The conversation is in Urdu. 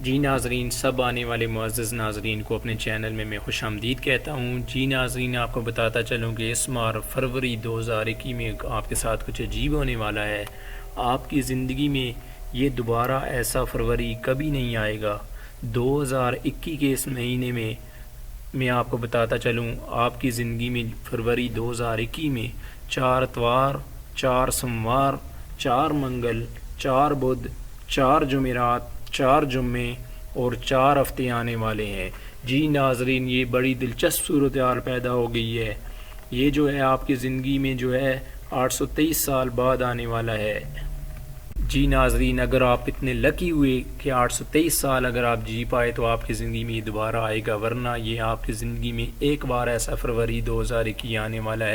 جی ناظرین، سب آنے والے معزز ناظرین کو اپنے چینل میں خوش آمدید کہتا ہوں۔ جی ناظرین، آپ کو بتاتا چلوں کہ اس ماہ فروری 2021 میں آپ کے ساتھ کچھ عجیب ہونے والا ہے۔ آپ کی زندگی میں یہ دوبارہ ایسا فروری کبھی نہیں آئے گا۔ 2021 کے اس مہینے میں آپ کو بتاتا چلوں، آپ کی زندگی میں فروری 2021 میں 4 اتوار، 4 سوموار، 4 منگل، 4 بدھ، 4 جمعرات، 4 جمعے اور 4 ہفتے آنے والے ہیں۔ جی ناظرین، یہ بڑی دلچسپ صورتحال پیدا ہو گئی ہے۔ یہ جو ہے آپ کی زندگی میں جو ہے 823 سال بعد آنے والا ہے۔ جی ناظرین، اگر آپ اتنے لکی ہوئے کہ 823 سال اگر آپ جی پائے تو آپ کی زندگی میں یہ دوبارہ آئے گا، ورنہ یہ آپ کی زندگی میں ایک بار ایسا فروری 2021 آنے والا ہے۔